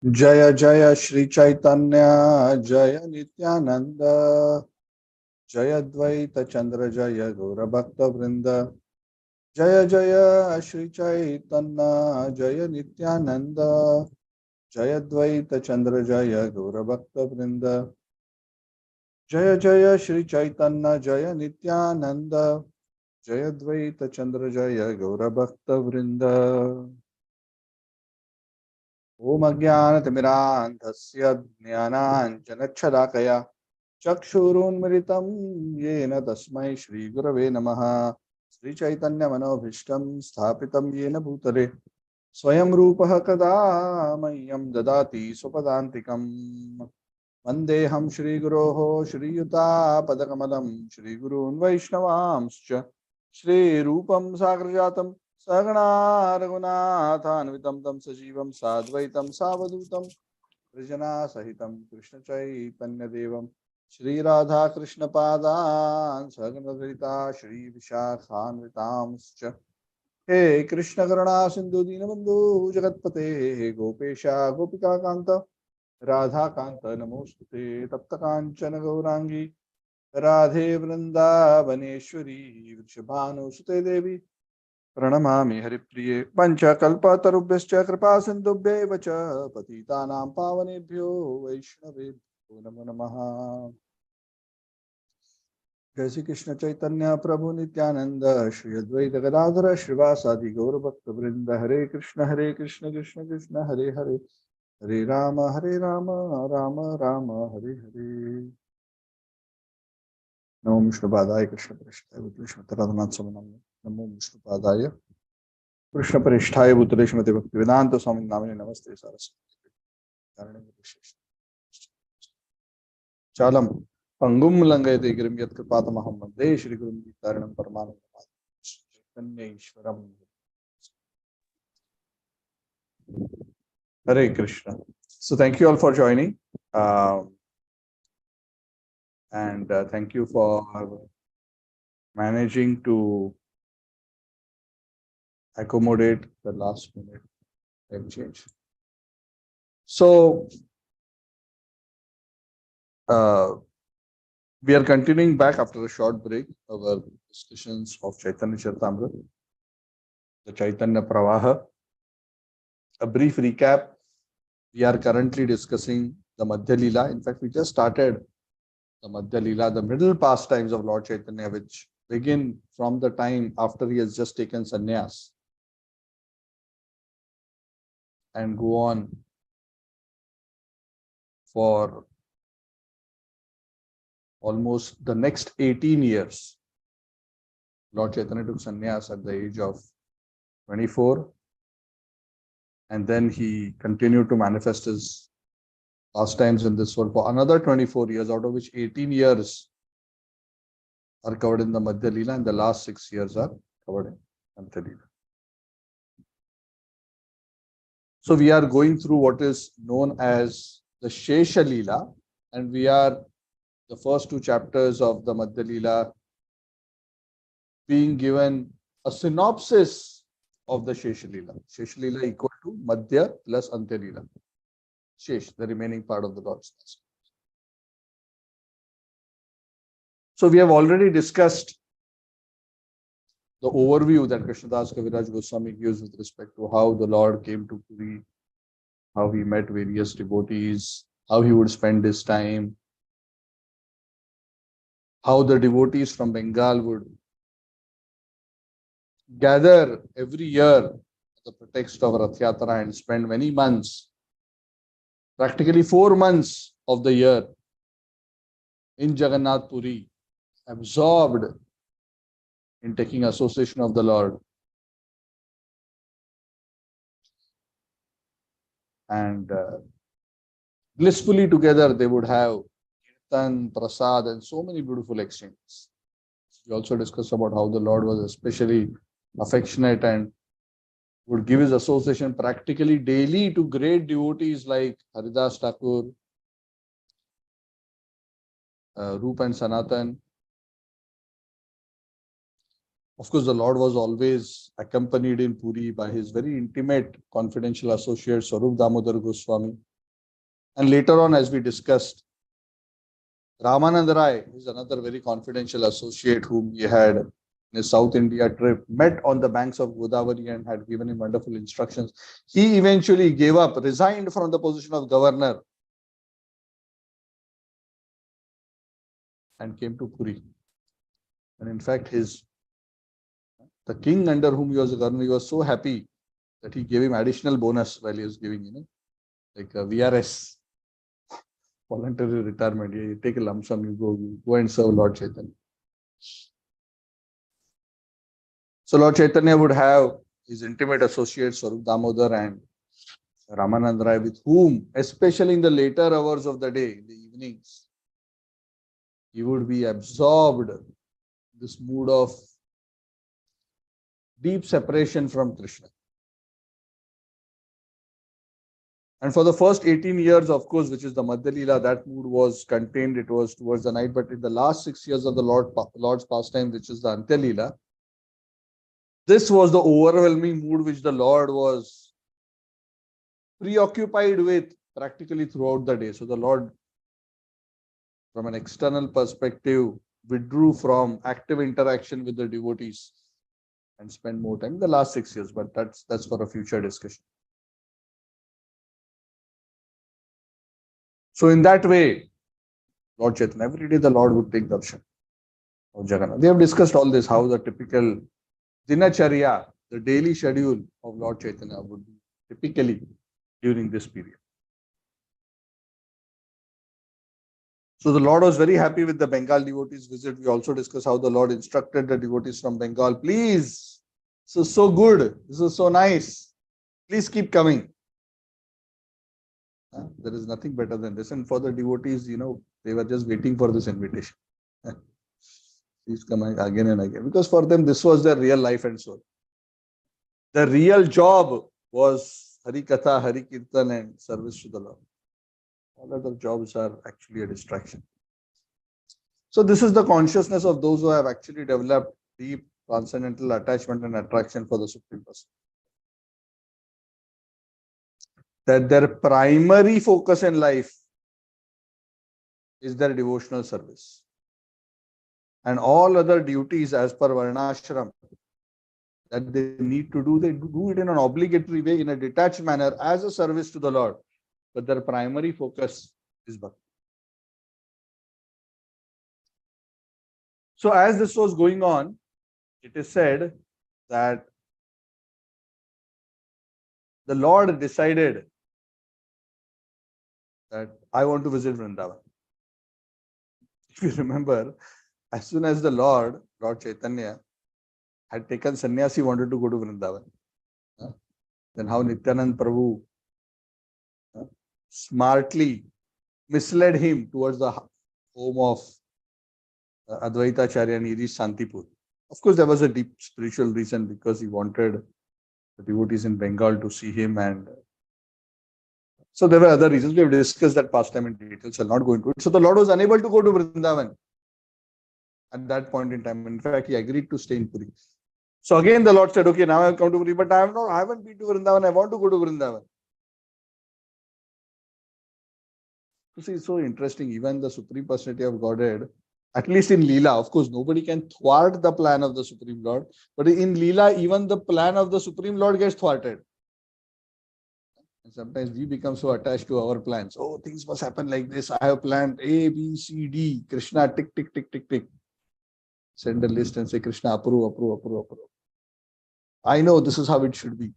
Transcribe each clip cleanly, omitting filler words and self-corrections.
जय जय श्री चैतन्य जय नित्यानंद जय द्वैत चंद्र जय गौर भक्त वृंद जय जय श्री चैतन्य जय नित्यानंद जय द्वैत चंद्र जय गौर भक्त वृंद जय जय श्री चैतन्य जय नित्यानंद जय द्वैत चंद्र जय गौर भक्त वृंद। ओम अज्ञानतिमिरान्धस्य ज्ञानाञ्जनच्छलाकया चक्षुरुन्मिलितं येन तस्मै श्रीगुरवे नमः। श्रीचैतन्यमनोभीष्टं स्थापितं येन भूतले स्वयं रूपः कदा मह्यं ददाति स्वपदान्तिकम्। वन्देऽहं श्रीगुरोः श्रीयुतापदकमलं श्रीगुरून् वैष्णवांश्च श्रीरूपं साग्रजातं सगणा रघुनाथान्वितं तं सजीवं साद्वैतं सावधूतं सहितं कृष्णचैतन्यदेवं श्रीराधाकृष्णपादान् सगणललिता श्रीविशाखान्वितांश्च हे कृष्णकरुणा सिन्धु दीनबन्धु जगत्पते गोपेशा गोपिकान्त राधाकान्त नमोस्तुते तप्तकाञ्चन गौरांगी राधे वृन्दावनेश्वरी वृषभानुसुते देवी प्रणमामि हरिप्रिये पञ्चकल्पतरुभ्यश्च कृपा सिन्धुभ्यैव च पतितानां पावनेभ्यो वैष्णवेभ्यो नमो नमः। जय श्री कृष्ण चैतन्य प्रभु नित्यानंद श्री अद्वैत गदाधर श्रीवासादि गौरभक्त वृंद हरे कृष्ण कृष्ण कृष्ण हरे हरे हरे राम राम राम हरे हरे। नमो विष्णुपादाय कृष्ण प्रेष्ठाय भूतलेश्वरानाथ समनम नमो विष्णुपादाय कृष्ण प्रेष्ठाय भूतलेश्वरते भक्ति वेदांत स्वामी नामिने नमस्ते सारस्वती कारणे विशेष चालम पंगुम लंघयते गिरिं यत्कृपातमहं वन्दे श्रीगुरुं गीतारणं परमानन्दं चैतन्य ईश्वरम्। Hare Krishna. So thank you all for joining, and thank you for managing to accommodate the last minute time change. So we are continuing back after a short break our discussions of Chaitanya Charitamrita, the Chaitanya Pravaha. A brief recap: we are currently discussing the Madhya Lila. In fact, we just started the Madhya Lila, the middle pastimes of Lord Chaitanya, which begin from the time after he has just taken sannyas and go on for almost the next 18 years. Lord Chaitanya took sannyas at the age of 24, and then he continued to manifest his pastimes in this world for another 24 years, out of which 18 years are covered in the Madhya Lila, and the last 6 years are covered in Madhya Lila. So we are going through what is known as the Shesha Lila, and we are the first 2 chapters of the Madhya Lila being given a synopsis of the Shesha Lila. Shesha Lila equal to Madhya plus Antya Lila. Shesh, the remaining part of the Lord's Name. So we have already discussed the overview that Krishnadas Kaviraj Goswami gives with respect to how the Lord came to Puri, how he met various devotees, how he would spend his time, how the devotees from Bengal would gather every year at the pretext of Rath Yatra and spend many months, practically 4 months of the year in Jagannath Puri, absorbed in taking association of the Lord. And blissfully together they would have Kirtan, Prasad, and so many beautiful exchanges. We also discussed about how the Lord was especially affectionate and would give his association practically daily to great devotees like Haridas Thakur, Rup and Sanatan. Of course, the Lord was always accompanied in Puri by his very intimate, confidential associate, Swarup Damodar Goswami. And later on, as we discussed, Ramanand Rai is another very confidential associate whom he had in his South India trip, met on the banks of Godavari and had given him wonderful instructions. He eventually gave up, resigned from the position of governor and came to Puri. And in fact, the king under whom he was a governor, he was so happy that he gave him additional bonus while he was giving, like a VRS, voluntary retirement. You take a lump sum, you go and serve Lord Chaitanya. So Lord Chaitanya would have his intimate associates, Swarup Damodar and Ramanand Rai, with whom, especially in the later hours of the day, in the evenings, he would be absorbed in this mood of deep separation from Krishna. And for the first 18 years, of course, which is the Madhya Lila, that mood was contained. It was towards the night. But in the last 6 years of the Lord's pastime, which is the Antya Lila, this was the overwhelming mood which the Lord was preoccupied with practically throughout the day. So the Lord, from an external perspective, withdrew from active interaction with the devotees and spent more time in the last 6 years. But that's for a future discussion. So in that way, Lord Chaitanya, every day the Lord would take darshan of Jagannath. They have discussed all this, how the typical dinacharya, the daily schedule of Lord Chaitanya would be typically during this period. So the Lord was very happy with the Bengal devotees' visit. We also discussed how the Lord instructed the devotees from Bengal, please, this is so good, this is so nice, please keep coming. There is nothing better than this. And for the devotees, they were just waiting for this invitation. Please come again and again. Because for them, this was their real life and soul. The real job was Hari Katha, Hari Kirtan and service to the Lord. All other jobs are actually a distraction. So this is the consciousness of those who have actually developed deep transcendental attachment and attraction for the Supreme Person. That their primary focus in life is their devotional service. And all other duties as per Varnashram that they need to do, they do it in an obligatory way, in a detached manner, as a service to the Lord. But their primary focus is bhakti. So as this was going on, it is said that the Lord decided that I want to visit Vrindavan. If you remember, as soon as the Lord Chaitanya, had taken sannyas, he wanted to go to Vrindavan. Then how Nityanand Prabhu smartly misled him towards the home of Advaita Acharya and he reached Santipur. Of course, there was a deep spiritual reason because he wanted the devotees in Bengal to see him, and so there were other reasons. We have discussed that past time in detail, so I'll not go into it. So the Lord was unable to go to Vrindavan at that point in time. In fact, he agreed to stay in Puri. So again, the Lord said, okay, now I have come to Puri, but I haven't been to Vrindavan. I want to go to Vrindavan. You see, it's so interesting. Even the Supreme Personality of Godhead, at least in Lila, of course, nobody can thwart the plan of the Supreme Lord. But in Lila, even the plan of the Supreme Lord gets thwarted. And sometimes we become so attached to our plans. Oh, things must happen like this. I have planned A, B, C, D. Krishna, tick, tick, tick, tick, tick. Send a list and say, Krishna, approve, approve, approve, approve. I know this is how it should be.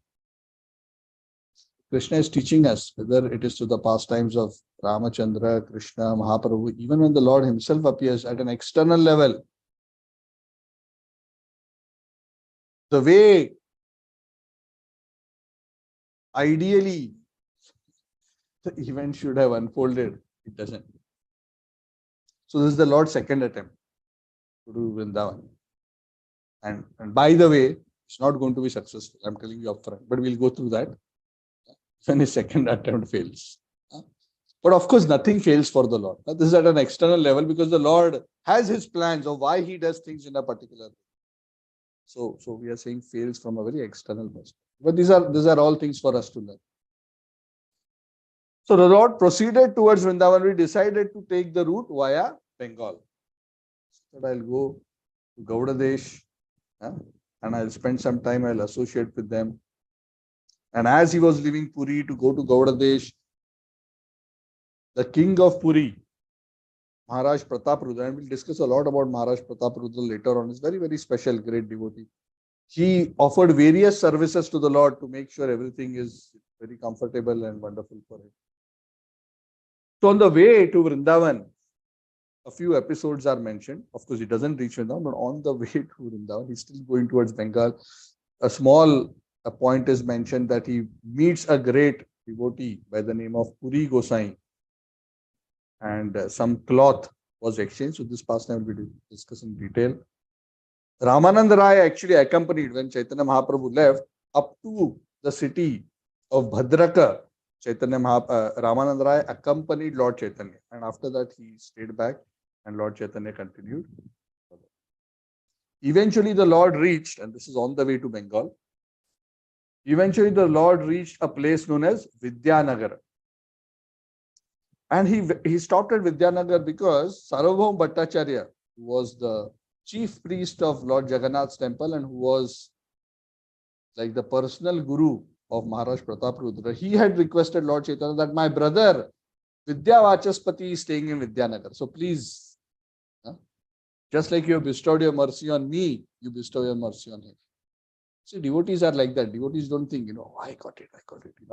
Krishna is teaching us, whether it is to the pastimes of Ramachandra, Krishna, Mahaprabhu, even when the Lord himself appears at an external level, the way ideally the event should have unfolded, it doesn't. So this is the Lord's second attempt to do Vrindavan. And by the way, it's not going to be successful. I'm telling you upfront, but we'll go through that when his second attempt fails. But of course, nothing fails for the Lord. This is at an external level because the Lord has his plans of why he does things in a particular way. So we are saying fails from a very external perspective. But these are all things for us to learn. So the Lord proceeded towards Vrindavan. We decided to take the route via Bengal. So I'll go to Gaudadesh, and I'll spend some time, I'll associate with them. And as he was leaving Puri to go to Gaudadesh, the king of Puri, Maharaj Prataprudra, and we'll discuss a lot about Maharaj Prataprudra later on. He's very, very special, great devotee. He offered various services to the Lord to make sure everything is very comfortable and wonderful for him. So on the way to Vrindavan, a few episodes are mentioned. Of course, he doesn't reach Vrindavan, but on the way to Vrindavan, he's still going towards Bengal. A small point is mentioned that he meets a great devotee by the name of Puri Gosai, and some cloth was exchanged. So this pastime will be discussed in detail. Ramananda Rai actually accompanied when Chaitanya Mahaprabhu left up to the city of Bhadraka. Ramananda Rai accompanied Lord Chaitanya, and after that he stayed back and Lord Chaitanya continued. Eventually the Lord reached, and this is on the way to Bengal, eventually the Lord reached a place known as Vidyanagar. And he stopped at Vidyanagar because Sarvabhaum Bhattacharya, who was the chief priest of Lord Jagannath's temple and who was like the personal guru of Maharaj Prataprudra, he had requested Lord Chaitanya that my brother Vidyavachaspati is staying in Vidyanagar. So please, just like you have bestowed your mercy on me, you bestow your mercy on him. See, devotees are like that. Devotees don't think, I got it.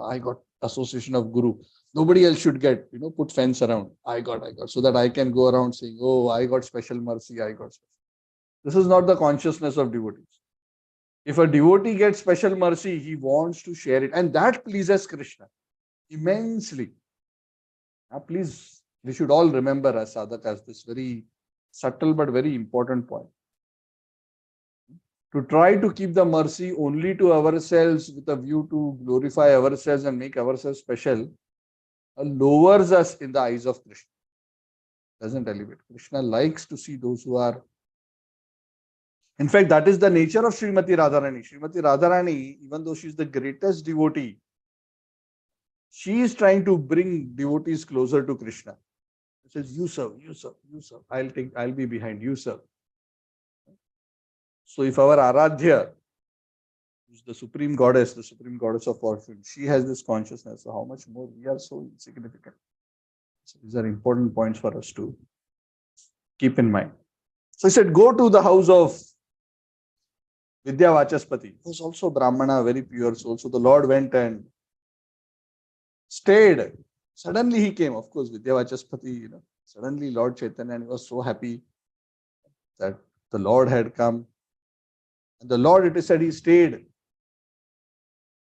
I got association of Guru. Nobody else should get, put fence around. I got, so that I can go around saying, oh, I got special mercy. I got special. This is not the consciousness of devotees. If a devotee gets special mercy, he wants to share it. And that pleases Krishna immensely. Now, please, we should all remember as sadhakas this very subtle but very important point. To try to keep the mercy only to ourselves with a view to glorify ourselves and make ourselves special lowers us in the eyes of Krishna. Doesn't elevate. Krishna likes to see those who are. In fact, that is the nature of Srimati Radharani. Srimati Radharani, even though she is the greatest devotee, she is trying to bring devotees closer to Krishna. She says, you serve. I'll be behind, you serve. So if our Aradhya, who's the supreme goddess of fortune, she has this consciousness, so how much more we are so insignificant. So these are important points for us to keep in mind. So he said, go to the house of Vidyavachaspati. He was also Brahmana, very pure soul. So the Lord went and stayed. Suddenly he came, of course, Vidyavachaspati, suddenly Lord Chaitanya, and he was so happy that the Lord had come. And the Lord, it is said, he stayed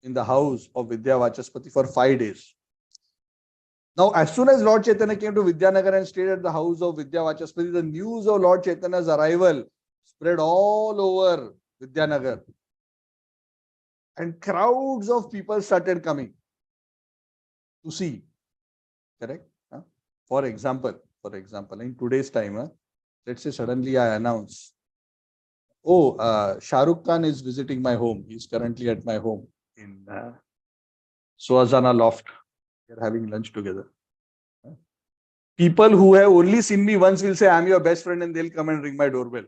in the house of Vidyavachaspati for 5 days. Now, as soon as Lord Chaitanya came to Vidyanagar and stayed at the house of Vidyavachaspati, the news of Lord Chaitanya's arrival spread all over Vidyanagar. And crowds of people started coming to see. Correct? For example, in today's time, let's say suddenly I announce, Shah Rukh Khan is visiting my home. He's currently at my home in Suhasana Loft. We are having lunch together. People who have only seen me once will say, I'm your best friend, and they'll come and ring my doorbell.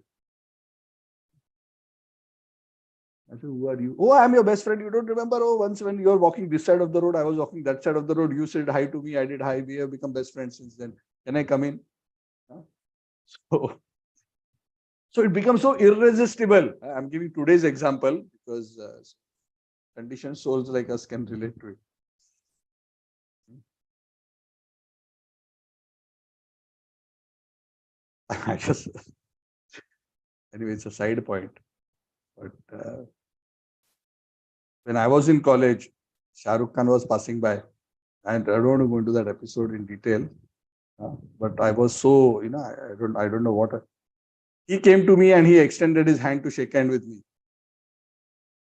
I said, who are you? Oh, I'm your best friend. You don't remember? Oh, once when you were walking this side of the road, I was walking that side of the road. You said hi to me. I did hi. We have become best friends since then. Can I come in? So it becomes so irresistible. I'm giving today's example because conditioned souls like us can relate to it. Anyway, it's a side point. But when I was in college, Shah Rukh Khan was passing by. And I don't want to go into that episode in detail. But I was so, I don't know what. He came to me and he extended his hand to shake hand with me.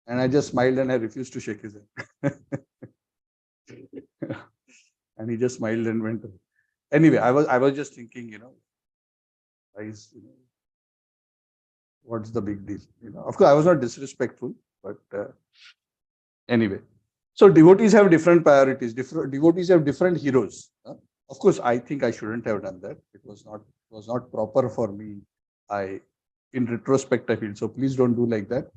And I just smiled and I refused to shake his hand. And he just smiled and went. Anyway, I was just thinking, what's the big deal? Of course, I was not disrespectful, but anyway. So devotees have different priorities. Devotees have different heroes. Of course, I think I shouldn't have done that. It was not proper for me. In retrospect, I feel so. Please don't do like that.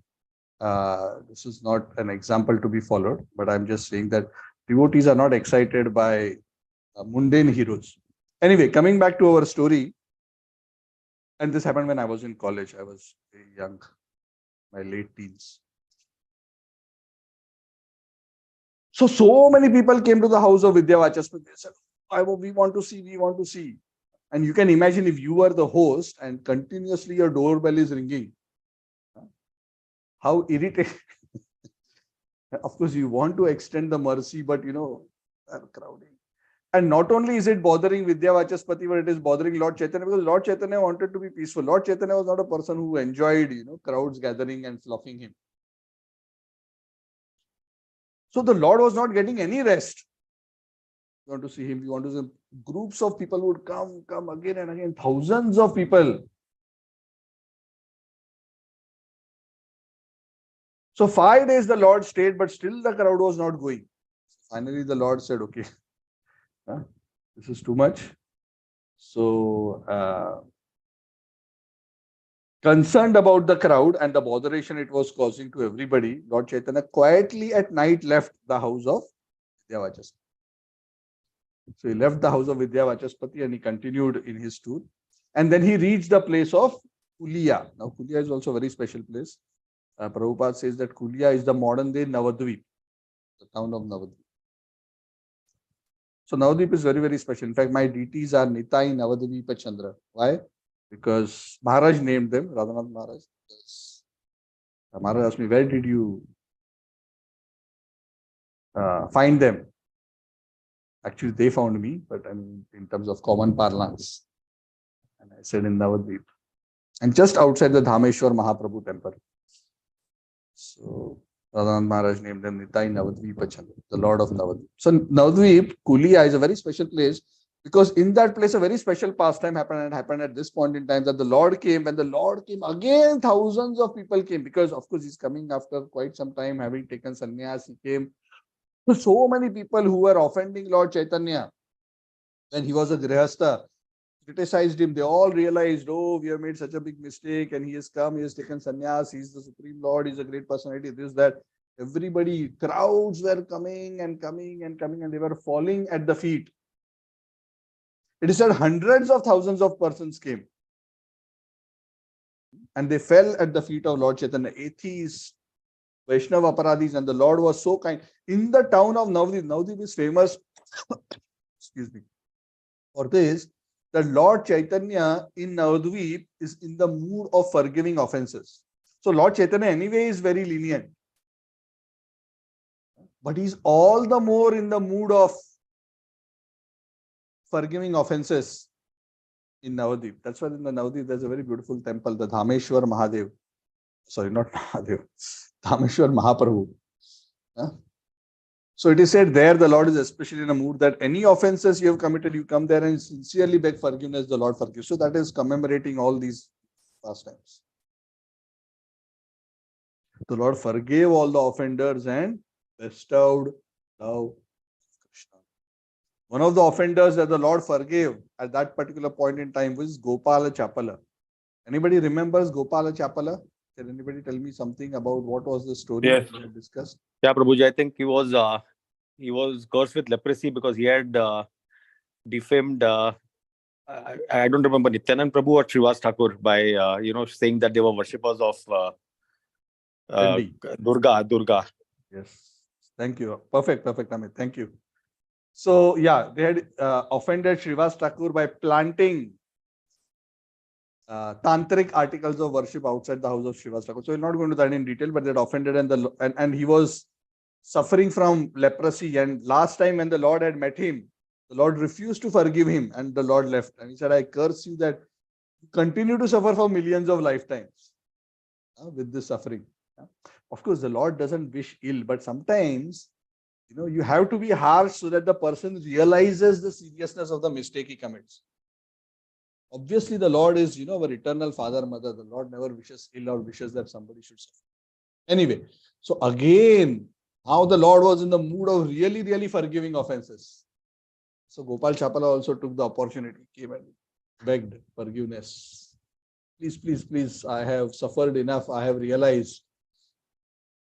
This is not an example to be followed. But I'm just saying that devotees are not excited by mundane heroes. Anyway, coming back to our story, and this happened when I was in college. I was very young, my late teens. So many people came to the house of Vidyavachaspati. They said, we want to see, we want to see. And you can imagine if you are the host and continuously your doorbell is ringing, how irritating. Of course, you want to extend the mercy, but crowding. And not only is it bothering Vidyavachaspati, but it is bothering Lord Chaitanya, because Lord Chaitanya wanted to be peaceful. Lord Chaitanya was not a person who enjoyed, crowds gathering and fluffing him. So the Lord was not getting any rest. You want to see him, you want to see him. Groups of people would come again and again, thousands of people. So 5 days the Lord stayed, but still the crowd was not going. Finally, the Lord said, okay, this is too much. So, concerned about the crowd and the botheration it was causing to everybody, Lord Chaitanya quietly at night left the house of Vidyavachaspati. So he left the house of Vidyavachaspati and he continued in his tour. And then he reached the place of Kulia. Now, Kulia is also a very special place. Prabhupada says that Kulia is the modern day Navadvip, the town of Navadvip. So Navadvip is very, very special. In fact, my deities are Nitai Navadvipa Chandra. Why? Because Maharaj named them, Radhanath Maharaj. Maharaj asked me, where did you find them? Actually, they found me, but I mean, in terms of common parlance. And I said in Navadvip. And just outside the Dhameshwar Mahaprabhu temple. So Radhanath Maharaj named them Nitai Navadvipa Chandra, the Lord of Navadvip. So Navadvip, Kulia, is a very special place because in that place a very special pastime happened at this point in time, that the Lord came. When the Lord came again, thousands of people came, because of course he's coming after quite some time, having taken sannyas. He came. So many people who were offending Lord Chaitanya when he was a grihastha, criticized him. They all realized, oh, we have made such a big mistake, and he has come, he has taken sannyas, he's the Supreme Lord, he's a great personality, this, that. Everybody, crowds were coming, and they were falling at the feet. It is said hundreds of thousands of persons came. And they fell at the feet of Lord Chaitanya, atheists, Vaishnava Aparadhis, and the Lord was so kind. In the town of Navadvip, Navadvip is famous, excuse me, for this, that Lord Chaitanya in Navadvip is in the mood of forgiving offenses. So Lord Chaitanya anyway is very lenient. But he's all the more in the mood of forgiving offenses in Navadvip. That's why in the Navadvip there's a very beautiful temple, the Dhameshwar Mahadev. Sorry, not Mahadev. Dhameshwar Mahaprabhu. So it is said there the Lord is especially in a mood that any offenses you have committed, you come there and sincerely beg forgiveness, the Lord forgives. So that is commemorating all these pastimes. The Lord forgave all the offenders and bestowed love of Krishna. One of the offenders that the Lord forgave at that particular point in time was Gopala Chapala. Anybody remembers Gopala Chapala? Can anybody tell me something about what was the story we had discussed? Yeah, Prabhuji, I think he was cursed with leprosy because he had defamed. I don't remember Nityanand Prabhu or Srivas Thakur by saying that they were worshippers of Durga. Yes, thank you. Perfect, Amit. Thank you. So yeah, they had offended Srivas Thakur by planting tantric articles of worship outside the house of Srivas Thakur. So we're not going to that in detail, but they had offended, and he was suffering from leprosy. And last time when the Lord had met him, the Lord refused to forgive him, and the Lord left. And he said, I curse you that you continue to suffer for millions of lifetimes with this suffering. Of course, the Lord doesn't wish ill, but sometimes, you have to be harsh so that the person realizes the seriousness of the mistake he commits. Obviously, the Lord is, our eternal Father, Mother. The Lord never wishes ill or wishes that somebody should suffer. Anyway, so again, how the Lord was in the mood of really, really forgiving offenses. So Gopal Chapala also took the opportunity, came and begged forgiveness. Please, please, please, I have suffered enough. I have realized.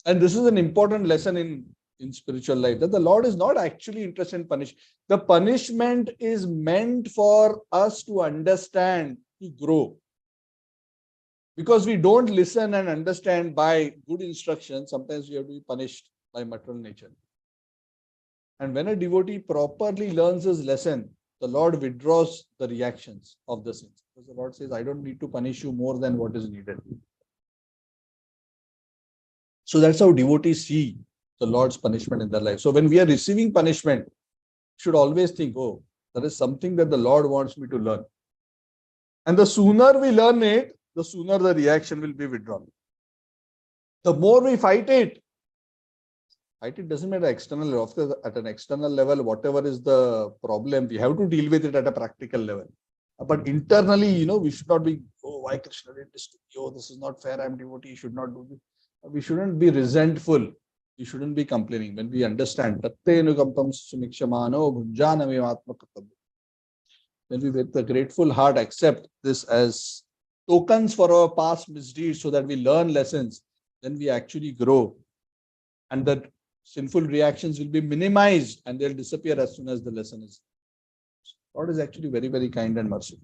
And this is an important lesson in spiritual life, that the Lord is not actually interested in punishment. The punishment is meant for us to understand, to grow. Because we don't listen and understand by good instruction, sometimes we have to be punished by material nature. And when a devotee properly learns his lesson, the Lord withdraws the reactions of the sins. Because the Lord says, I don't need to punish you more than what is needed. So that's how devotees see the Lord's punishment in their life. So when we are receiving punishment, we should always think, oh, there is something that the Lord wants me to learn. And the sooner we learn it, the sooner the reaction will be withdrawn. The more we fight it doesn't matter external. Of course, at an external level, whatever is the problem, we have to deal with it at a practical level. But internally, we should not be, oh, why Krishna did this to me? Oh, this is not fair. I'm devotee. Should not do this. We shouldn't be resentful. We shouldn't be complaining. When we understand, when we with a grateful heart accept this as tokens for our past misdeeds so that we learn lessons, then we actually grow. And the sinful reactions will be minimized and they'll disappear as soon as the lesson is. God is actually very, very kind and merciful.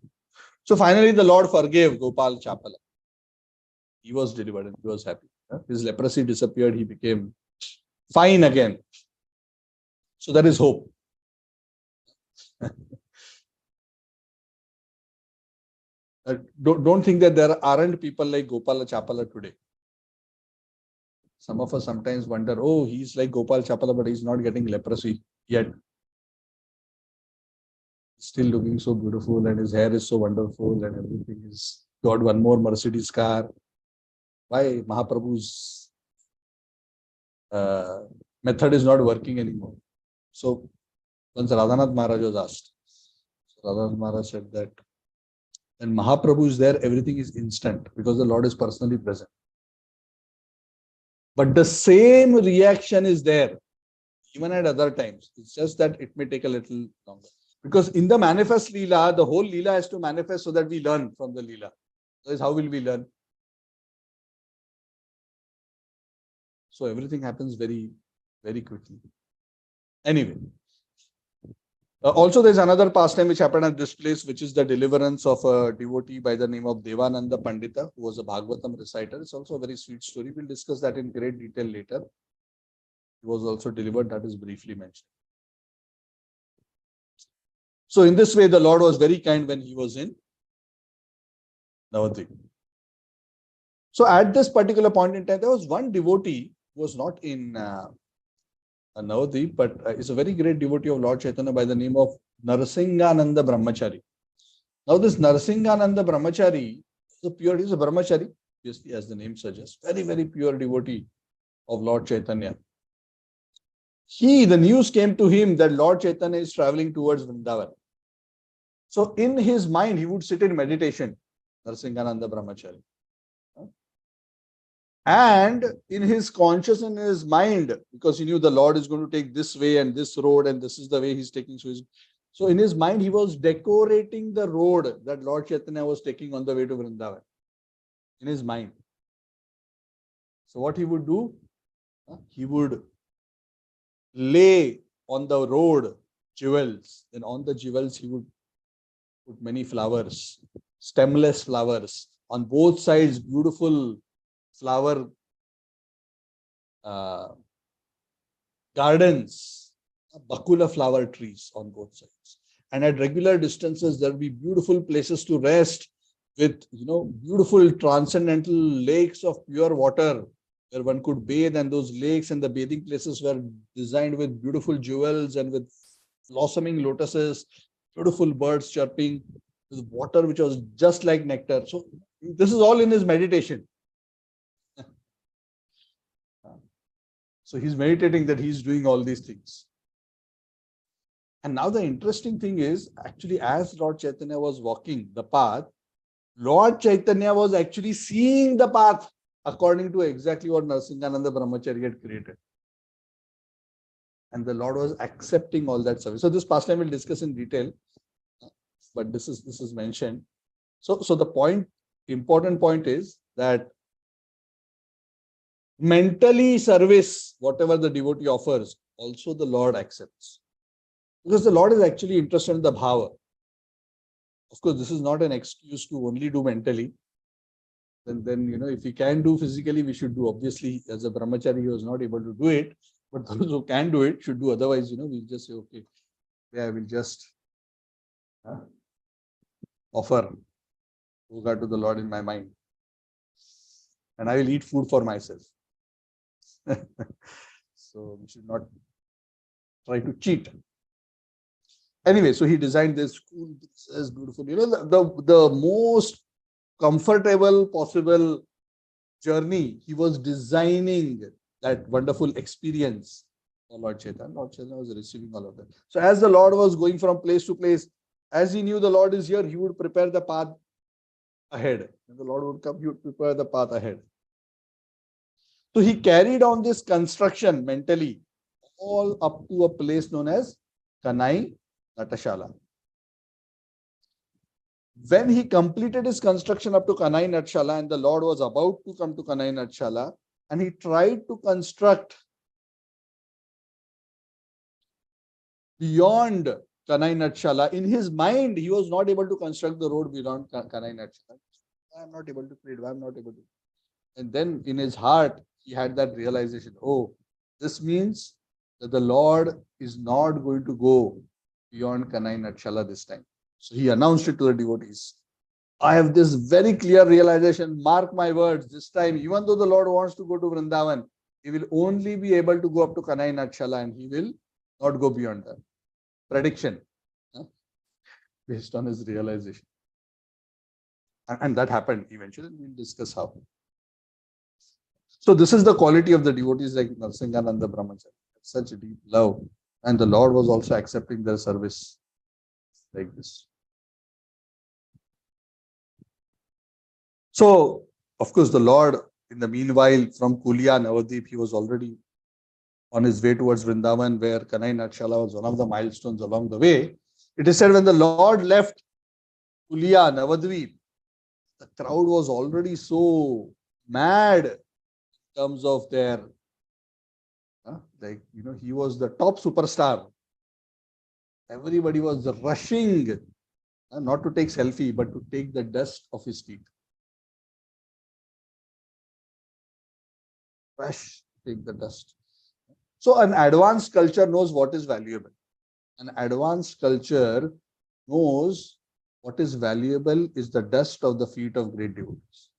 So finally, the Lord forgave Gopal Chapala. He was delivered and he was happy. His leprosy disappeared. He became fine again. So there is hope. Don't think that there aren't people like Gopal Chapala today. Some of us sometimes wonder, oh, he's like Gopal Chapala, but he's not getting leprosy yet. Still looking so beautiful and his hair is so wonderful and everything is got one more Mercedes car. Why Mahaprabhu's method is not working anymore? So once Radhanath Maharaj was asked, Radhanath Maharaj said that when Mahaprabhu is there, everything is instant because the Lord is personally present. But the same reaction is there even at other times. It's just that it may take a little longer. Because in the manifest Lila, the whole Lila has to manifest so that we learn from the Lila. Otherwise, how will we learn? So everything happens very, very quickly. Anyway. Also, there's another pastime which happened at this place, which is the deliverance of a devotee by the name of Devananda Pandita, who was a Bhagavatam reciter. It's also a very sweet story. We'll discuss that in great detail later. He was also delivered, that is briefly mentioned. So in this way, the Lord was very kind when he was in Navadvip. So at this particular point in time, there was one devotee who was not in Navadvip, but is a very great devotee of Lord Chaitanya by the name of Narsingananda Brahmachari. Now this Narsingananda Brahmachari is a Brahmachari, obviously as the name suggests, very, very pure devotee of Lord Chaitanya. The news came to him that Lord Chaitanya is traveling towards Vrindavan. So in his mind, he would sit in meditation, Narsingananda Brahmachari. And in his consciousness, in his mind, because he knew the Lord is going to take this way and this road, and this is the way he's taking. So in his mind, he was decorating the road that Lord Chaitanya was taking on the way to Vrindavan. In his mind. So what he would do? He would lay on the road jewels. Then on the jewels, he would put many flowers, stemless flowers. On both sides, beautiful flower gardens, bakula flower trees on both sides. And at regular distances, there will be beautiful places to rest with, beautiful transcendental lakes of pure water where one could bathe, and those lakes and the bathing places were designed with beautiful jewels and with blossoming lotuses, beautiful birds chirping, with water which was just like nectar. So this is all in his meditation. So he's meditating that he's doing all these things. And now the interesting thing is, actually, as Lord Chaitanya was walking the path, Lord Chaitanya was actually seeing the path according to exactly what Narsingananda Brahmachari had created. and the Lord was accepting all that service. So this pastime we'll discuss in detail, but this is mentioned. So the important point is that mentally service, whatever the devotee offers, also the Lord accepts. Because the Lord is actually interested in the bhava. Of course, this is not an excuse to only do mentally. Then if we can do physically, we should do. Obviously, as a brahmachari, he was not able to do it, but those who can do it should do. Otherwise, we'll just say, okay, yeah, I will just offer yoga to the Lord in my mind, and I will eat food for myself. So we should not try to cheat. Anyway, so he designed this school. This is beautiful. The most comfortable possible journey, he was designing that wonderful experience for Lord Chaitanya. Lord Chaitanya was receiving all of that. So as the Lord was going from place to place, as he knew the Lord is here, he would prepare the path ahead. When the Lord would come, he would prepare the path ahead. So he carried on this construction mentally all up to a place known as Kanai Natashala. When he completed his construction up to Kanai Natshala and the Lord was about to come to Kanai Natshala, and he tried to construct beyond Kanai Natshala, in his mind, he was not able to construct the road beyond Kanai Natshala. I am not able to create, I am not able to. And then in his heart, he had that realization, oh, this means that the Lord is not going to go beyond Kanai Natshala this time. So he announced it to the devotees. I have this very clear realization, mark my words, this time, even though the Lord wants to go to Vrindavan, he will only be able to go up to Kanai Natshala and he will not go beyond that. Prediction, based on his realization. And that happened eventually. We'll discuss how. So this is the quality of the devotees like Narsingananda Brahmachari. Such deep love. And the Lord was also accepting their service like this. So, of course, the Lord, in the meanwhile, from Kulia, Navadvip, he was already on his way towards Vrindavan, where Kanai Natshala was one of the milestones along the way. It is said when the Lord left Kulia, Navadvip, the crowd was already so mad in terms of their, he was the top superstar. Everybody was rushing, not to take selfie, but to take the dust of his feet. Rush, take the dust. So an advanced culture knows what is valuable. An advanced culture knows what is valuable is the dust of the feet of great devotees,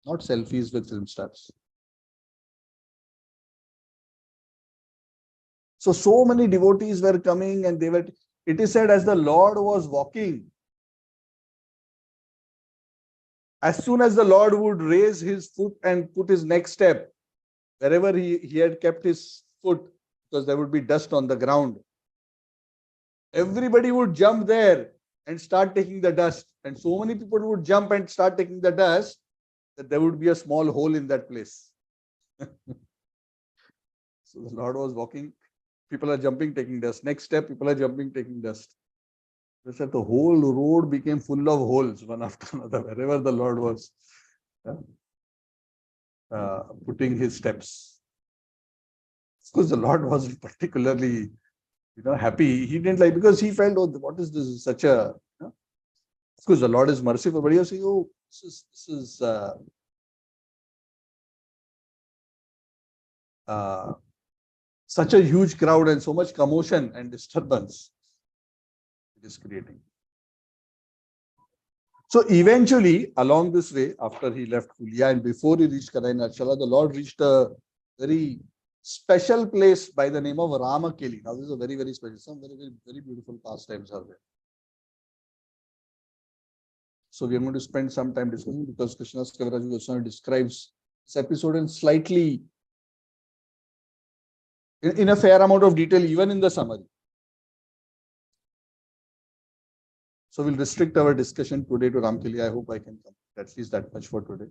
not selfies with film stars. So many devotees were coming and it is said as the Lord was walking, as soon as the Lord would raise his foot and put his next step, wherever he had kept his foot, because there would be dust on the ground, everybody would jump there and start taking the dust. And so many people would jump and start taking the dust that there would be a small hole in that place. So the Lord was walking, people are jumping, taking dust. Next step, people are jumping, taking dust. They said the whole road became full of holes, one after another, wherever the Lord was putting his steps. Of course, the Lord wasn't particularly happy. He didn't like, because he felt, oh, what is this? Such a, of course, the Lord is merciful, but he was saying, oh, this is such a huge crowd and so much commotion and disturbance it is creating. So eventually, along this way, after he left Kulia and before he reached Kanai Natshala, the Lord reached a very special place by the name of Ramakeli. Now, this is a very, very special, some very, very, very beautiful pastimes are there. So we are going to spend some time discussing, because Krishna's Kaviraj Goswami describes this episode in slightly, in a fair amount of detail, even in the summary. So we'll restrict our discussion today to Ramkeli. I hope I can complete at least that much for today.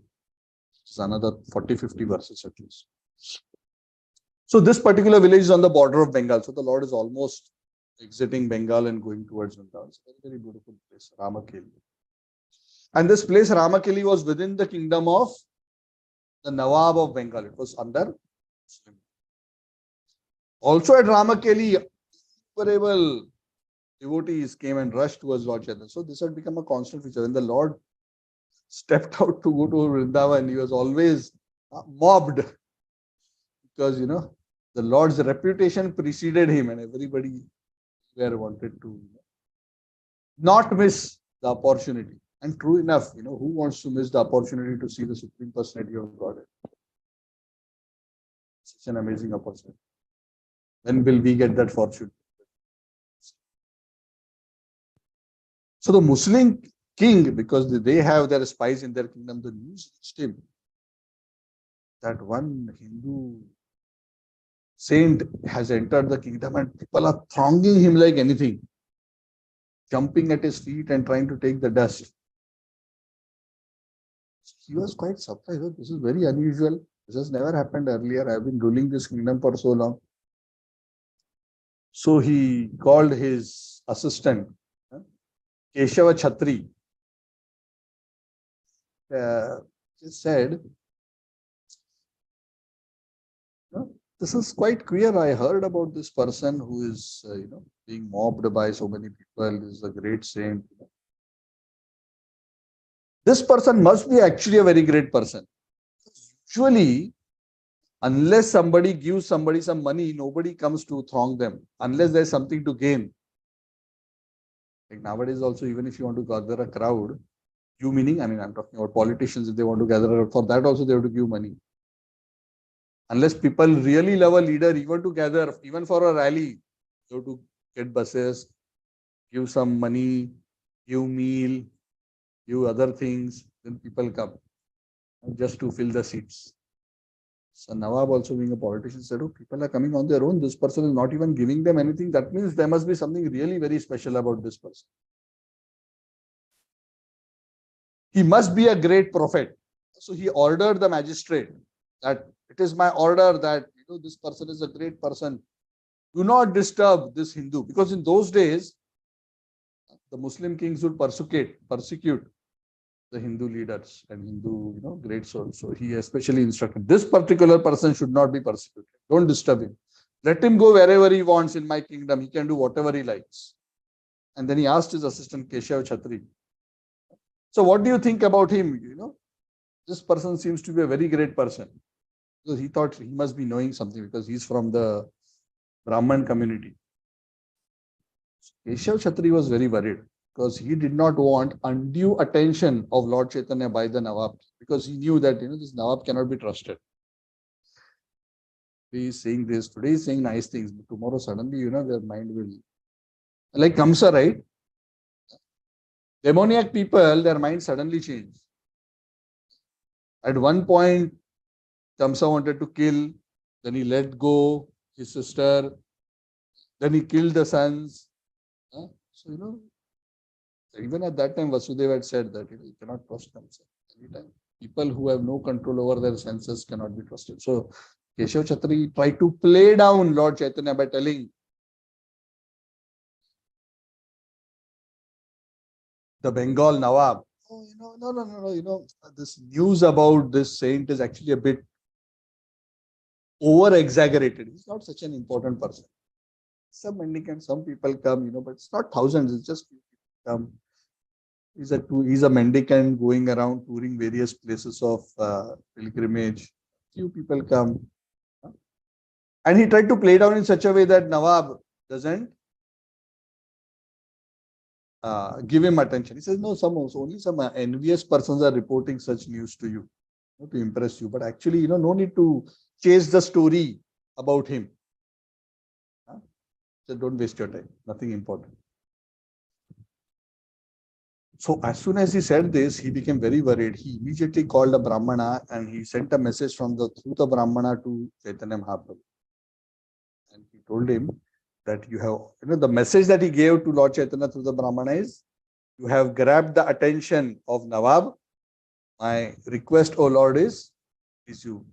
It's another 40-50 verses at least. So this particular village is on the border of Bengal. So the Lord is almost exiting Bengal and going towards Vrindavan. It's a very, very beautiful place, Ramakeli. And this place, Ramakeli, was within the kingdom of the Nawab of Bengal. It was under Muslim. Also at Ramakeli, innumerable devotees came and rushed towards Lord Chaitanya. So this had become a constant feature. When the Lord stepped out to go to Vrindavan, he was always mobbed because, the Lord's reputation preceded him and everybody there wanted to not miss the opportunity. And true enough, who wants to miss the opportunity to see the Supreme Personality of God? Such an amazing opportunity. When will we get that fortune? So the Muslim king, because they have their spies in their kingdom, the news reached him that one Hindu saint has entered the kingdom and people are thronging him like anything, jumping at his feet and trying to take the dust. He was quite surprised. Oh, this is very unusual. This has never happened earlier. I've been ruling this kingdom for so long. So he called his assistant, Keshava Chhatri. He said, this is quite queer. I heard about this person who is, being mobbed by so many people. This is a great saint. This person must be actually a very great person. Usually, unless somebody gives somebody some money, nobody comes to throng them, unless there's something to gain. Like nowadays also, even if you want to gather a crowd, I'm talking about politicians, if they want to gather, for that also they have to give money. Unless people really love a leader, even to gather, even for a rally, they have to get buses, give some money, give meal, give other things, then people come just to fill the seats. So Nawab, also being a politician, said, oh, people are coming on their own. This person is not even giving them anything. That means there must be something really very special about this person. He must be a great prophet. So he ordered the magistrate that it is my order that this person is a great person. Do not disturb this Hindu. Because in those days, the Muslim kings would persecute the Hindu leaders and Hindu, great souls. So he especially instructed, this particular person should not be persecuted. Don't disturb him. Let him go wherever he wants in my kingdom. He can do whatever he likes. And then he asked his assistant, Keshav Chhatri, so what do you think about him? This person seems to be a very great person. So he thought he must be knowing something because he's from the Brahman community. Keshav Chhatri was very worried because he did not want undue attention of Lord Chaitanya by the Nawab, because he knew that this Nawab cannot be trusted. He is saying this, today he is saying nice things, but tomorrow suddenly, their mind will, like Kamsa, right? Demoniac people, their mind suddenly changed. At one point, Kamsa wanted to kill, then he let go his sister, then he killed the sons. So, even at that time, Vasudeva had said that you cannot trust Kamsa anytime. People who have no control over their senses cannot be trusted. So, Keshav Chhatri tried to play down Lord Chaitanya by telling the Bengal Nawab, oh, no, this news about this saint is actually a bit over-exaggerated. He's not such an important person. Some mendicants, some people come, but it's not thousands, it's just few people come. He's a mendicant going around touring various places of pilgrimage. Few people come. And he tried to play down in such a way that Nawab doesn't give him attention. He says, no, only some envious persons are reporting such news to you, to impress you. But actually, no need to chase the story about him. So don't waste your time. Nothing important. So as soon as he said this, he became very worried. He immediately called a Brahmana and he sent a message through the Brahmana to Chaitanya Mahaprabhu. And he told him that you have, the message that he gave to Lord Chaitanya through the Brahmana is, you have grabbed the attention of Nawab. My request, O Lord, is you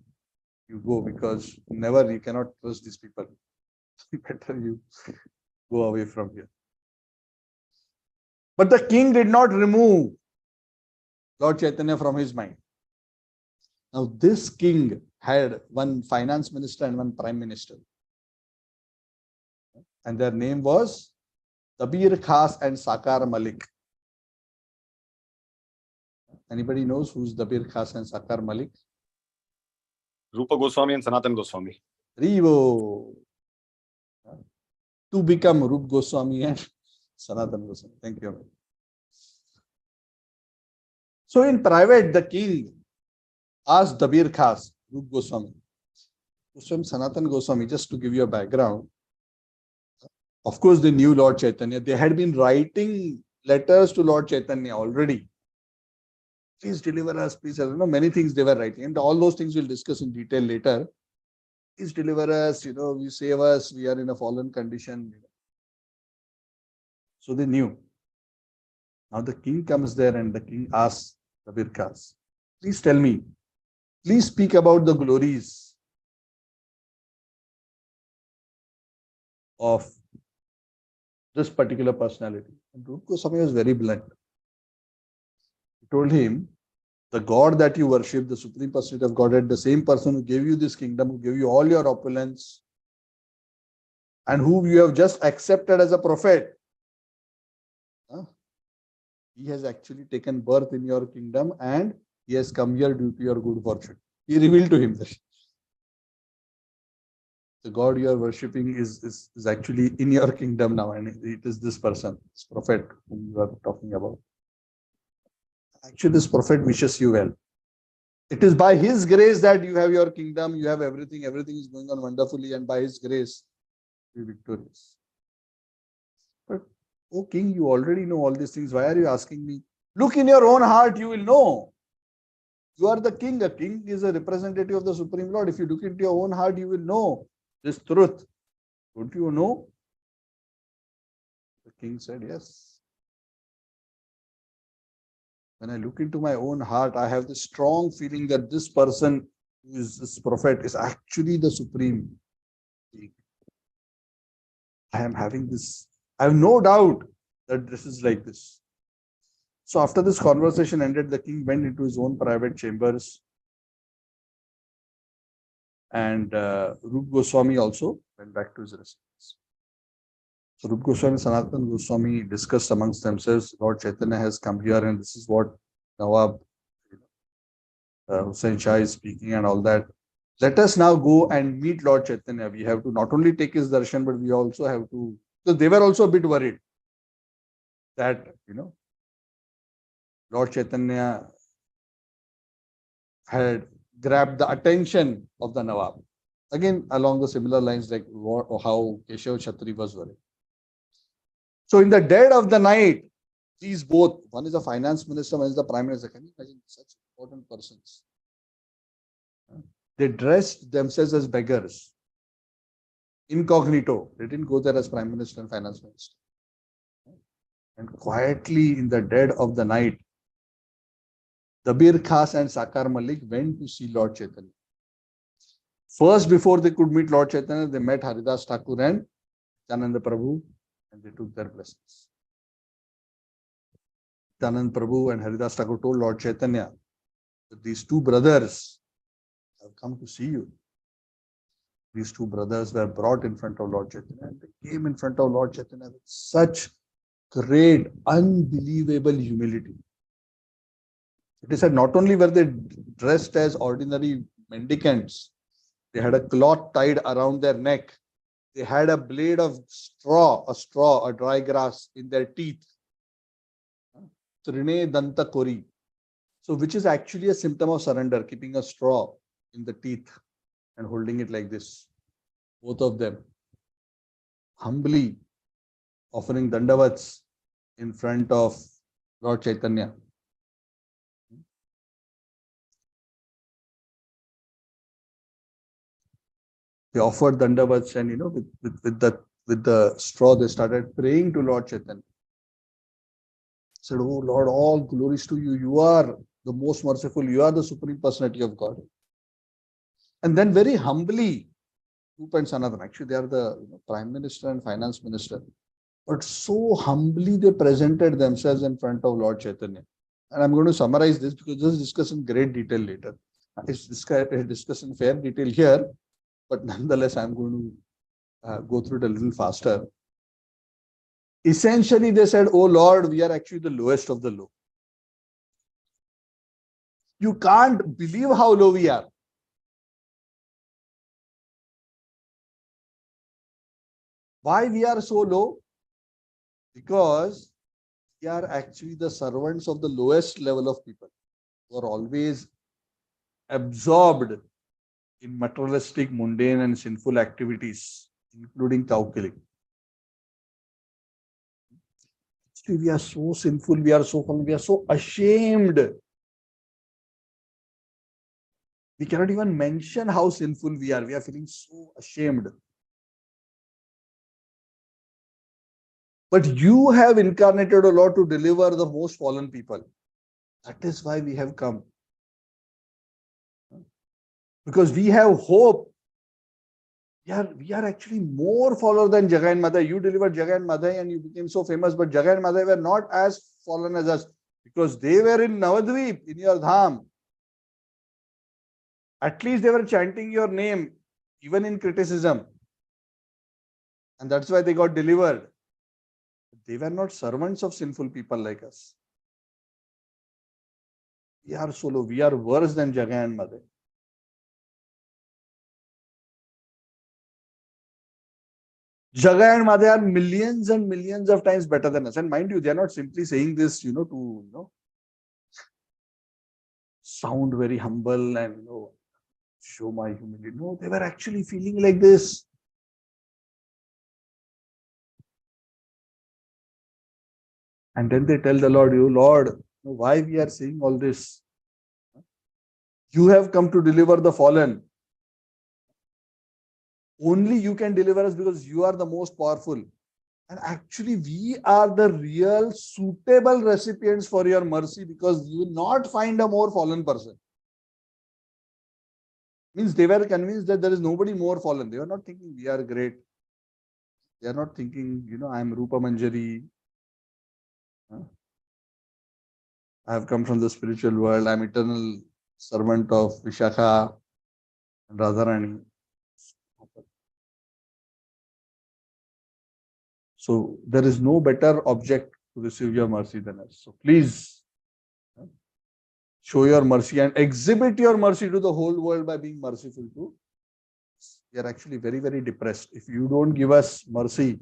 you go, because never, you cannot trust these people. Better you go away from here. But the king did not remove Lord Chaitanya from his mind. Now, this king had one finance minister and one prime minister. And their name was Dabir Khas and Sakar Malik. Anybody knows who's Dabir Khas and Sakar Malik? Rupa Goswami and Sanatan Goswami. Rivo. To become Rup Goswami and Sanatan Goswami. Thank you. So in private, the king asked Dabir Khas, Rup Goswami, Sanatan Goswami, just to give you a background. Of course, they knew Lord Chaitanya. They had been writing letters to Lord Chaitanya already. Please deliver us, please. Many things they were writing. And all those things we'll discuss in detail later. Please deliver us, we save us, we are in a fallen condition. So they knew. Now the king comes there and the king asks the Birkas, please tell me, please speak about the glories of this particular personality. And Rupa Goswami was very blunt. He told him, the God that you worship, the Supreme Personality of Godhead, the same person who gave you this kingdom, who gave you all your opulence, and whom you have just accepted as a prophet, he has actually taken birth in your kingdom and he has come here due to your good fortune. He revealed to him that the God you are worshipping is actually in your kingdom now, and it is this person, this prophet whom you are talking about. Actually, this prophet wishes you well. It is by his grace that you have your kingdom, you have everything is going on wonderfully, and by his grace, you are victorious. But, oh king, you already know all these things. Why are you asking me? Look in your own heart, you will know. You are the king. A king is a representative of the Supreme Lord. If you look into your own heart, you will know this truth. Don't you know? The king said, yes. When I look into my own heart, I have this strong feeling that this person who is this prophet is actually the supreme king. I am having this, I have no doubt that this is like this. So after this conversation ended, the king went into his own private chambers, and Rup Goswami also went back to his residence. So Rup Goswami and Sanatan Goswami discussed amongst themselves, Lord Chaitanya has come here and this is what Nawab Hussain Shah is speaking and all that. Let us now go and meet Lord Chaitanya. We have to not only take his darshan, but we also have to, because they were also a bit worried that, Lord Chaitanya had grabbed the attention of the Nawab. Again, along the similar lines like how Keshav Chhatri was worried. So in the dead of the night, these both, one is the finance minister, one is the prime minister. Can you imagine such important persons? They dressed themselves as beggars, incognito. They didn't go there as prime minister and finance minister. And quietly in the dead of the night, Dabir Khas and Sakar Malik went to see Lord Chaitanya. First, before they could meet Lord Chaitanya, they met Haridas Thakur and Nityananda Prabhu, and they took their blessings. Nityananda Prabhu and Haridas Thakur told Lord Chaitanya that these two brothers have come to see you. These two brothers were brought in front of Lord Chaitanya, and they came in front of Lord Chaitanya with such great, unbelievable humility. It is said not only were they dressed as ordinary mendicants, they had a cloth tied around their neck. They had a blade of straw, a dry grass in their teeth. Trine Danta Kori. So, which is actually a symptom of surrender, keeping a straw in the teeth and holding it like this. Both of them humbly offering dandavats in front of Lord Chaitanya. They offered dandavats, and with the straw they started praying to Lord Chaitanya. Said, oh Lord, all glories to you. You are the most merciful. You are the Supreme Personality of God. And then very humbly, Rupa and Sanatan, actually they are the Prime Minister and Finance Minister, but so humbly they presented themselves in front of Lord Chaitanya. And I'm going to summarize this because this is discussed in great detail later. It's discussed in fair detail here, but nonetheless, I'm going to go through it a little faster. Essentially, they said, "Oh Lord, we are actually the lowest of the low. You can't believe how low we are. Why we are so low? Because we are actually the servants of the lowest level of people who are always absorbed in materialistic, mundane, and sinful activities, including cow killing. Actually, we are so sinful, we are so fallen, we are so ashamed. We cannot even mention how sinful we are. We are feeling so ashamed. But you have incarnated, O Lord, to deliver the most fallen people. That is why we have come. Because we have hope. We are actually more follower than Jagai and Madhya. You delivered Jagai and Madhya and you became so famous, but Jagai and Madhya were not as fallen as us because they were in Navadvip, in your dham. At least they were chanting your name, even in criticism. And that's why they got delivered. They were not servants of sinful people like us. We are so low. We are worse than Jagai and Madhya. Jagai and Madhya are millions and millions of times better than us. And mind you, they are not simply saying this, to sound very humble and show my humility. No, they were actually feeling like this. And then they tell the Lord, "You Lord, why we are saying all this? You have come to deliver the fallen. Only you can deliver us because you are the most powerful. And actually, we are the real suitable recipients for your mercy because you will not find a more fallen person." Means they were convinced that there is nobody more fallen. They were not thinking we are great. They are not thinking, I am Rupa Manjari. I have come from the spiritual world. I am eternal servant of Vishakha and Radharani. So there is no better object to receive your mercy than us. So please show your mercy and exhibit your mercy to the whole world by being merciful to. We are actually very, very depressed. If you don't give us mercy,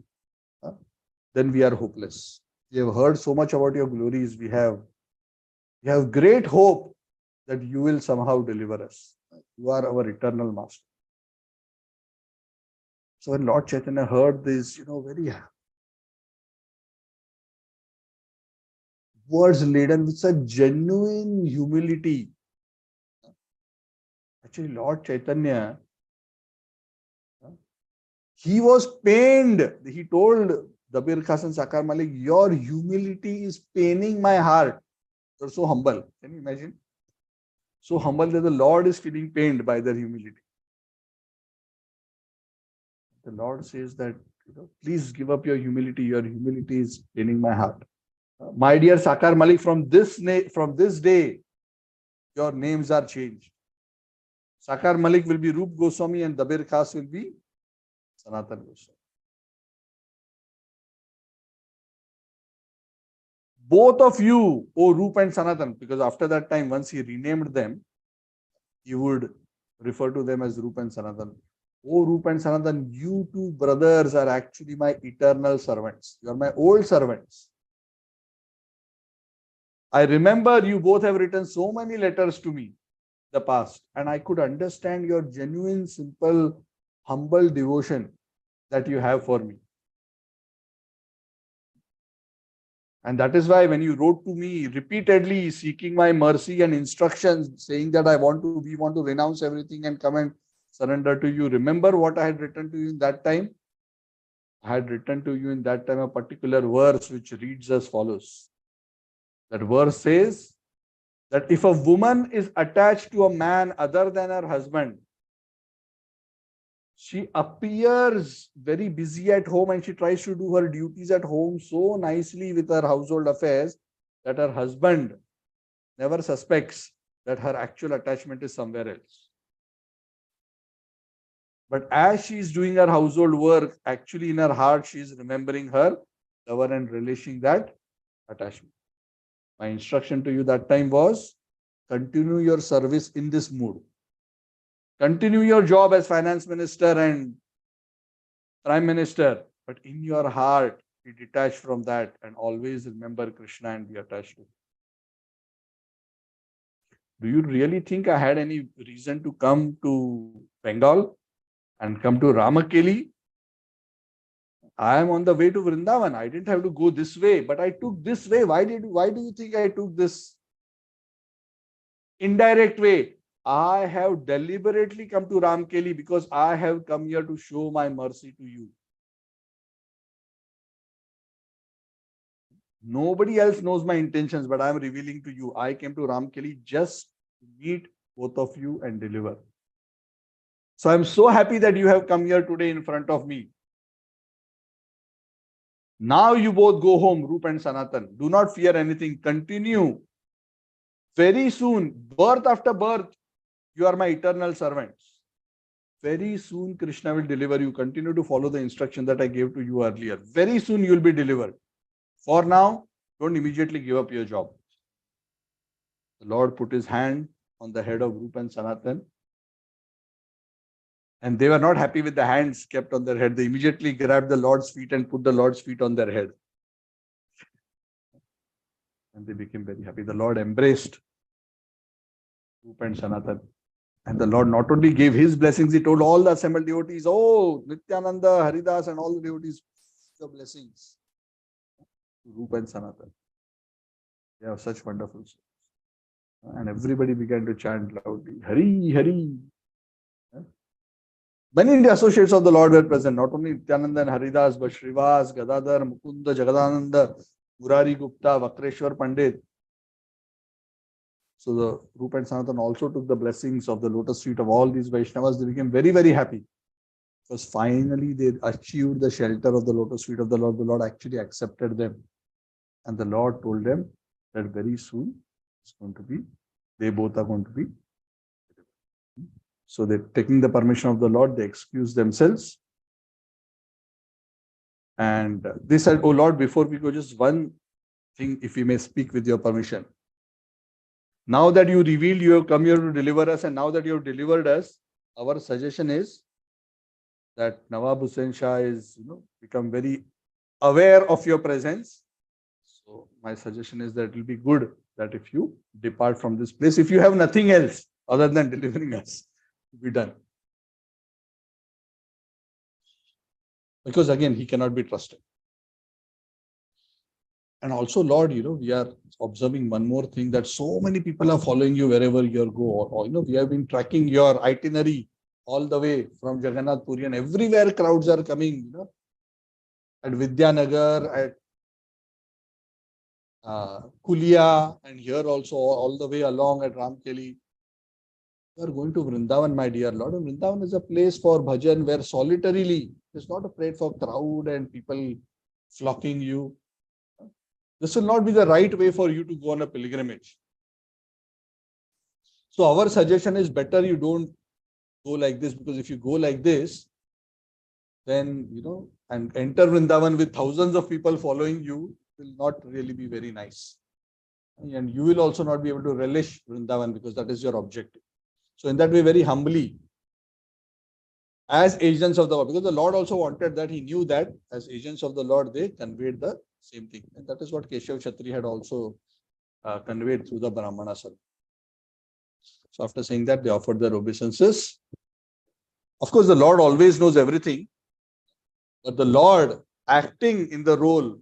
then we are hopeless. We have heard so much about your glories. We have great hope that you will somehow deliver us. You are our eternal master. So when Lord Chaitanya heard this, very words laden with such genuine humility. Actually, Lord Chaitanya, he was pained. He told Dabir Khasan Sakar Malik, "Your humility is paining my heart. You're so humble." Can you imagine? So humble that the Lord is feeling pained by their humility. The Lord says that, please give up your humility. Your humility is paining my heart. My dear Sakar Malik, from this day, your names are changed. Sakar Malik will be Rup Goswami and Dabir Khas will be Sanatan Goswami. Both of you, O Rup and Sanatan, because after that time, once he renamed them, he would refer to them as Rup and Sanatan. O Rup and Sanatan, you two brothers are actually my eternal servants. You are my old servants. I remember you both have written so many letters to me in the past, and I could understand your genuine, simple, humble devotion that you have for me. And that is why when you wrote to me repeatedly seeking my mercy and instructions, saying that we want to renounce everything and come and surrender to you. Remember what I had written to you in that time? I had written to you in that time a particular verse which reads as follows. That verse says that if a woman is attached to a man other than her husband, She appears very busy at home and she tries to do her duties at home so nicely with her household affairs that her husband never suspects that her actual attachment is somewhere else. But as she is doing her household work, actually in her heart, she is remembering her lover and relishing that attachment. My instruction to you that time was continue your service in this mood. Continue your job as finance minister and prime minister, but in your heart, be detached from that and always remember Krishna and be attached to him. Do you really think I had any reason to come to Bengal and come to Ramakeli? I am on the way to Vrindavan. I didn't have to go this way, but I took this way. Why do you think I took this indirect way? I have deliberately come to Ramkeli because I have come here to show my mercy to you. Nobody else knows my intentions, but I am revealing to you. I came to Ramkeli just to meet both of you and deliver. So I'm so happy that you have come here today in front of me. Now you both go home, Roop and Sanatan. Do not fear anything. Continue. Very soon, birth after birth, you are my eternal servants. Very soon, Krishna will deliver you. Continue to follow the instruction that I gave to you earlier. Very soon, you will be delivered. For now, don't immediately give up your job. The Lord put his hand on the head of Roop and Sanatan. And they were not happy with the hands kept on their head. They immediately grabbed the Lord's feet and put the Lord's feet on their head. And they became very happy. The Lord embraced Roop and Sanatan. And the Lord not only gave his blessings, he told all the assembled devotees, oh, Nityananda, Haridas, and all the devotees, the blessings. Roop and Sanatan. They have such wonderful souls. And everybody began to chant loudly, Hari, Hari. Many associates of the Lord were present, not only Nityananda and Haridas, but Shrivas, Gadadhar, Mukunda, Jagadananda, Murari Gupta, Vakreshwar Pandit. So the Roop and Sanatan also took the blessings of the lotus feet of all these Vaishnavas. They became very, very happy. Because finally they achieved the shelter of the lotus feet of the Lord. The Lord actually accepted them. And the Lord told them that very soon it's going to be, they both are going to be. So they're taking the permission of the Lord, they excuse themselves. And they said, oh Lord, before we go, just one thing, if we may speak with your permission. Now that you revealed you have come here to deliver us, and now that you have delivered us, our suggestion is that Nawab Hussain Shah is, become very aware of your presence. So my suggestion is that it will be good that if you depart from this place, if you have nothing else other than delivering us, be done. Because again, he cannot be trusted. And also, Lord, we are observing one more thing, that so many people are following you wherever you go. Or, we have been tracking your itinerary all the way from Jagannath Puri, and everywhere crowds are coming, at Vidyanagar, at Kulia, and here also all the way along at Ramkeli. You are going to Vrindavan, my dear Lord. And Vrindavan is a place for bhajan where solitarily, it's not a place for crowd and people flocking you. This will not be the right way for you to go on a pilgrimage. So our suggestion is better you don't go like this, because if you go like this, then, and enter Vrindavan with thousands of people following you, will not really be very nice. And you will also not be able to relish Vrindavan because that is your objective. So in that way, very humbly, as agents of the Lord, because the Lord also wanted that, he knew that as agents of the Lord, they conveyed the same thing. And that is what Keshav Kshatri had also conveyed through the Brahmana Sarva. So after saying that, they offered their obeisances. Of course, the Lord always knows everything, but the Lord acting in the role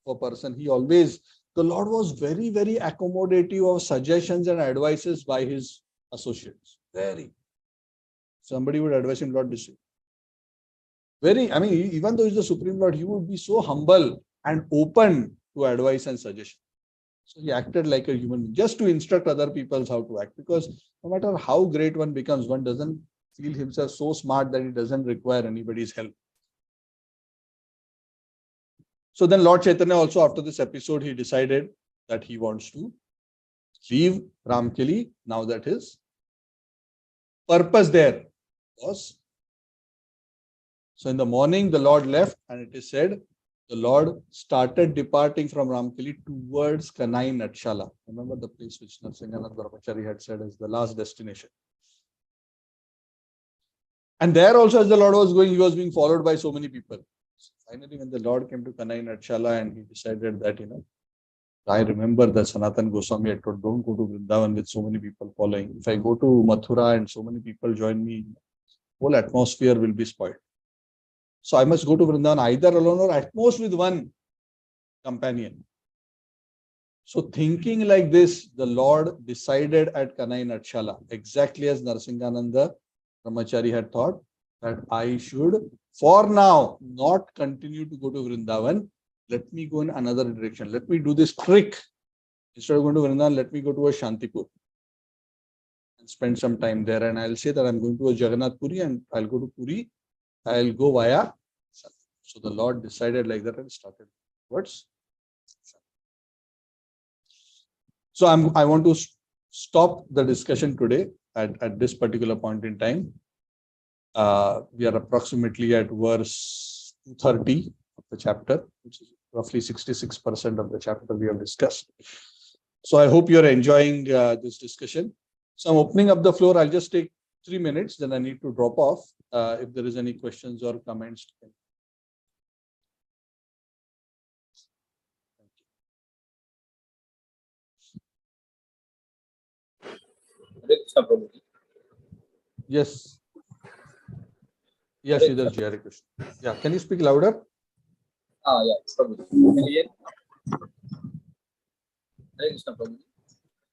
of a person, the Lord was very, very accommodative of suggestions and advices by his associates. Very. Somebody would advise him, Lord, this. Even though he's the Supreme Lord, he would be so humble and open to advice and suggestion. So he acted like a human being, just to instruct other people how to act. Because no matter how great one becomes, one doesn't feel himself so smart that he doesn't require anybody's help. So then Lord Chaitanya also, after this episode, he decided that he wants to leave Ramkeli now that his purpose there was. So in the morning, the Lord left, and it is said the Lord started departing from Ramkeli towards Kanai Natshala. Remember the place which Narsinganand Brahmachari had said is the last destination. And there also, as the Lord was going, he was being followed by so many people. So finally, when the Lord came to Kanai Natshala and he decided that, I remember that Sanatan Goswami had told, don't go to Vrindavan with so many people following. If I go to Mathura and so many people join me, whole atmosphere will be spoiled. So I must go to Vrindavan either alone or at most with one companion. So thinking like this, the Lord decided at Kanai Natshala, exactly as Narsingananda Brahmachari had thought, that I should, for now, not continue to go to Vrindavan. Let me go in another direction. Let me do this trick. Instead of going to Vrindavan, let me go to a Shantipur and spend some time there. And I'll say that I'm going to a Jagannath Puri and I'll go to Puri. I'll go via. So the Lord decided like that and started towards. So I want to stop the discussion today at this particular point in time. We are approximately at verse 230 of the chapter, which is roughly 66% of the chapter we have discussed. So I hope you're enjoying this discussion. So I'm opening up the floor. I'll just take 3 minutes, then I need to drop off. If there is any questions or comments. Yes. Yes, Sridharji, Hare Krishna. Yeah, can you speak louder? Yeah, Prabhuji. Can you hear? Hare Krishna, Prabhuji.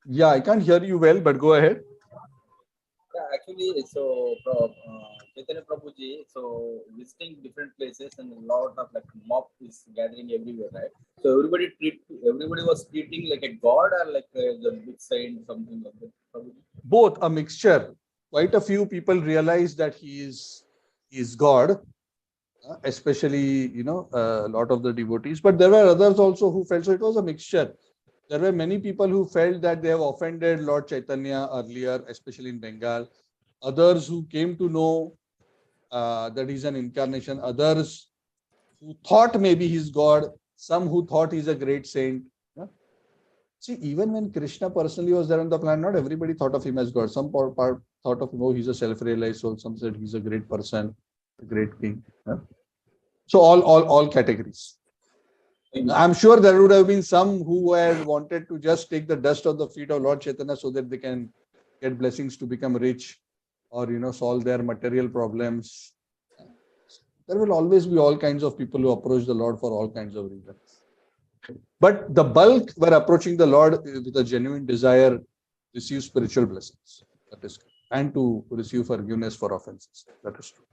Yeah, I can't hear you well, but go ahead. Yeah, actually, so Chaitanya Prabhuji, so visiting different places and a lot of like mob is gathering everywhere, right? So everybody was treating like a god or like the big saint, something like that. Prabhuji? Both, a mixture. Quite a few people realize that he is God, especially a lot of the devotees. But there were others also who felt, so it was a mixture. There were many people who felt that they have offended Lord Chaitanya earlier, especially in Bengal. Others who came to know that he's an incarnation. Others who thought maybe he's God. Some who thought he's a great saint. Yeah? See, even when Krishna personally was there on the planet, not everybody thought of him as God. Some part thought of him, oh, he's a self-realized soul. Some said he's a great person, a great king. Yeah? So all categories. I'm sure there would have been some who had wanted to just take the dust of the feet of Lord Chaitanya so that they can get blessings to become rich or solve their material problems. There will always be all kinds of people who approach the Lord for all kinds of reasons. But the bulk were approaching the Lord with a genuine desire to receive spiritual blessings. That is true. And to receive forgiveness for offenses. That is true.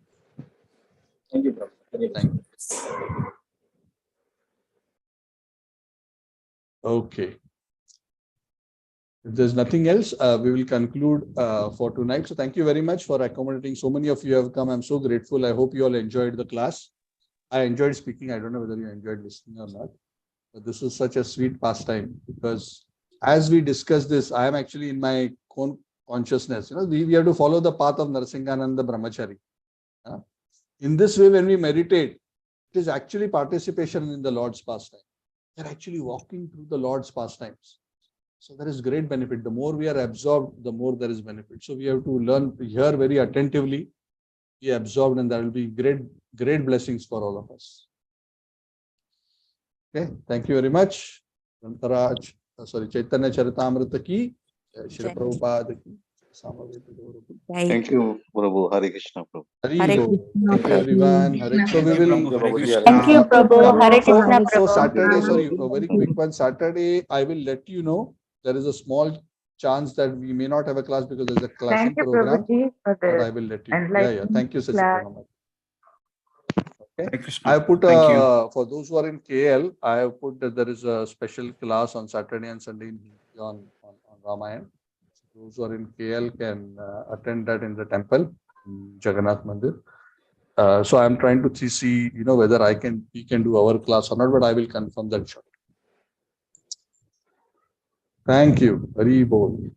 Thank you, Prabhuji. Hare Thank Krishna. you. Okay. If there's nothing else, we will conclude for tonight. So thank you very much for accommodating. So many of you have come. I'm so grateful. I hope you all enjoyed the class. I enjoyed speaking. I don't know whether you enjoyed listening or not. But this is such a sweet pastime because as we discuss this, I am actually in my own consciousness. We have to follow the path of Narsingananda Brahmachari. In this way, when we meditate, it is actually participation in the Lord's pastime. We're actually walking through the Lord's pastimes. So there is great benefit. The more we are absorbed, the more there is benefit. So we have to learn to hear very attentively, be absorbed, and there will be great blessings for all of us. Okay, thank you very much. Chaitanya Charitamrita ki, Shri Prabhupada ki. Thank you, Prabhu. Hare Krishna, Prabhu. Thank you, everyone. So we will. Thank you, Prabhu. Hare Krishna, So Prabhu. Saturday, sorry, a very quick one. Saturday, I will let you know. There is a small chance that we may not have a class because there's a class Thank you, program. Prabhuji, for But I the will let you know. Yeah. Thank you, Sachi class. Pranam. Okay. I have put for those who are in KL, I have put that there is a special class on Saturday and Sunday on Ramayana. So those who are in KL can attend that in the temple. in Jagannath Mandir. So I'm trying to see, whether we can do our class or not, but I will confirm that shortly. Thank you. Hari Bol.